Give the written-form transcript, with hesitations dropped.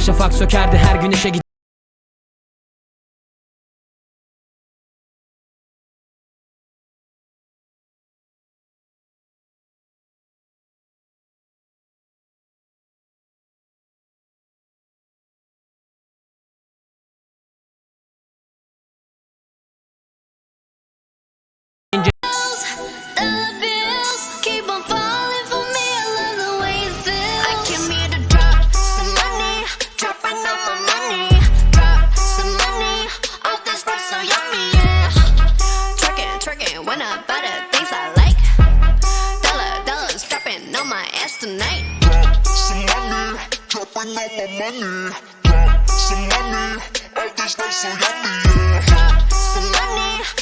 şafak sökerdi her güneşe gider. When I buy the things I like, dollars dropping on my ass tonight. Drop some money, dropping on my money. Drop some money, all this life so yummy, yeah. Drop some money.